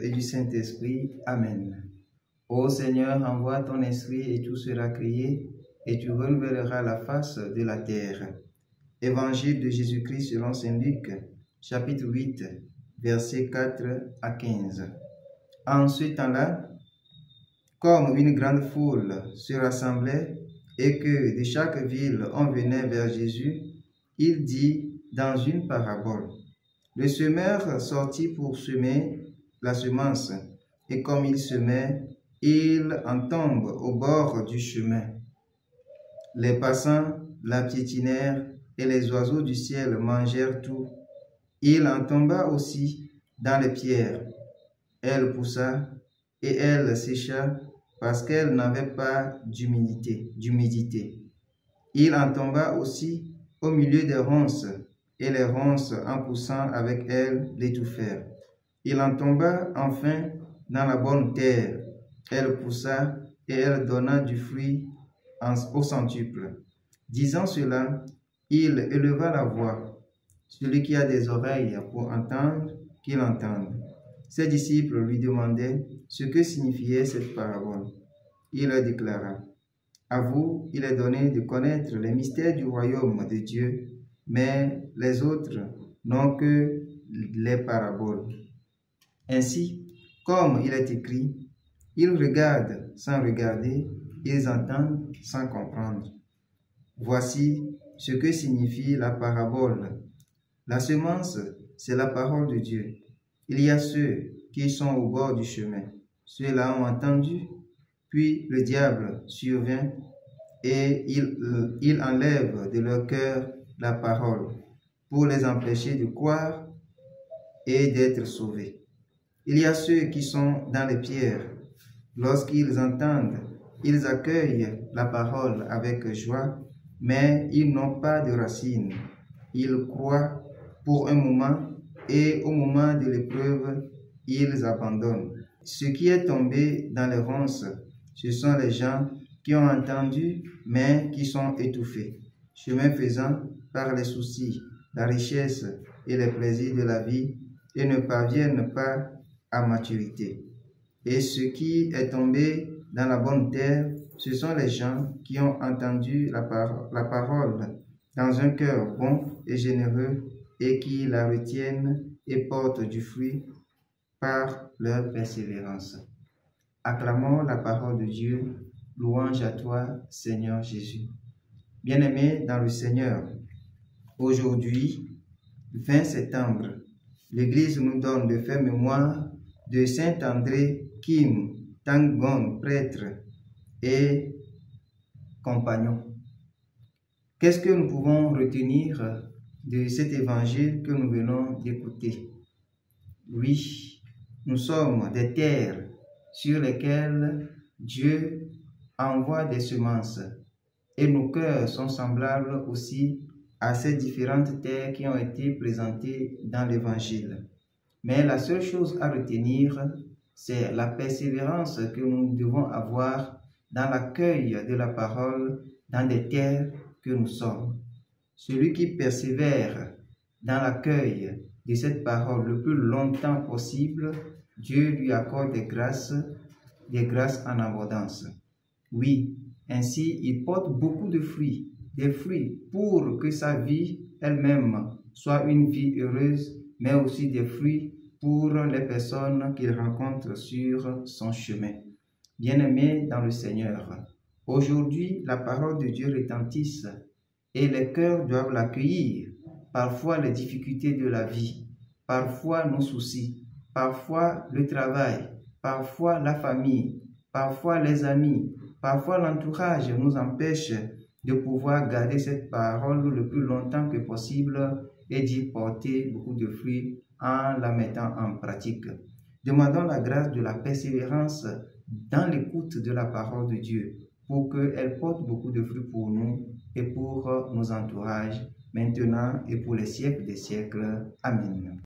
et du Saint-Esprit. Amen. Ô Seigneur, envoie ton esprit et tout sera créé, et tu renouvelleras la face de la terre. Évangile de Jésus-Christ selon saint Luc, chapitre 8, versets 4 à 15. En ce temps-là, comme une grande foule se rassemblait et que de chaque ville on venait vers Jésus, il dit dans une parabole: le semeur sortit pour semer la semence, et comme il semait, il en tombe au bord du chemin. Les passants la piétinèrent et les oiseaux du ciel mangèrent tout. Il en tomba aussi dans les pierres. Elle poussa et elle sécha parce qu'elle n'avait pas d'humidité. Il en tomba aussi au milieu des ronces, et les ronces, en poussant avec elle, l'étouffèrent. Il en tomba enfin dans la bonne terre. Elle poussa et elle donna du fruit au centuple. Disant cela, il éleva la voix. Celui qui a des oreilles pour entendre, qu'il entende. Ses disciples lui demandaient ce que signifiait cette parabole. Il leur déclara: à vous, il est donné de connaître les mystères du royaume de Dieu, mais les autres n'ont que les paraboles. Ainsi, comme il est écrit, ils regardent sans regarder, ils entendent sans comprendre. Voici ce que signifie la parabole. La semence, c'est la parole de Dieu. Il y a ceux qui sont au bord du chemin. Ceux-là ont entendu, puis le diable survient et il enlève de leur cœur la parole pour les empêcher de croire et d'être sauvés. Il y a ceux qui sont dans les pierres. Lorsqu'ils entendent, ils accueillent la parole avec joie, mais ils n'ont pas de racines. Ils croient pour un moment et au moment de l'épreuve, ils abandonnent. Ce qui est tombé dans les ronces, ce sont les gens qui ont entendu, mais qui sont étouffés. Chemin faisant, par les soucis, la richesse et les plaisirs de la vie, et ne parviennent pas à maturité. Et ce qui est tombé dans la bonne terre, ce sont les gens qui ont entendu la parole dans un cœur bon et généreux, et qui la retiennent et portent du fruit par leur persévérance. Acclamons la parole de Dieu. Louange à toi, Seigneur Jésus. Bien-aimés dans le Seigneur, aujourd'hui, 20 septembre, l'Église nous donne de faire mémoire de Saint André Kim Tanggon, prêtre et compagnon. Qu'est-ce que nous pouvons retenir de cet évangile que nous venons d'écouter? Oui, nous sommes des terres sur lesquelles Dieu envoie des semences, et nos cœurs sont semblables aussi à ces différentes terres qui ont été présentées dans l'évangile. Mais la seule chose à retenir, c'est la persévérance que nous devons avoir dans l'accueil de la parole dans des terres que nous sommes. Celui qui persévère dans l'accueil de cette parole le plus longtemps possible, Dieu lui accorde des grâces en abondance. Oui, ainsi il porte beaucoup de fruits, des fruits pour que sa vie elle-même soit une vie heureuse, mais aussi des fruits pour les personnes qu'il rencontre sur son chemin. Bien-aimés dans le Seigneur, aujourd'hui la parole de Dieu retentisse et les cœurs doivent l'accueillir. Parfois les difficultés de la vie, parfois nos soucis, parfois le travail, parfois la famille, parfois les amis, parfois l'entourage nous empêche de pouvoir garder cette parole le plus longtemps que possible et d'y porter beaucoup de fruits en la mettant en pratique. Demandons la grâce de la persévérance dans l'écoute de la parole de Dieu pour qu'elle porte beaucoup de fruits pour nous et pour nos entourages, maintenant et pour les siècles des siècles. Amen.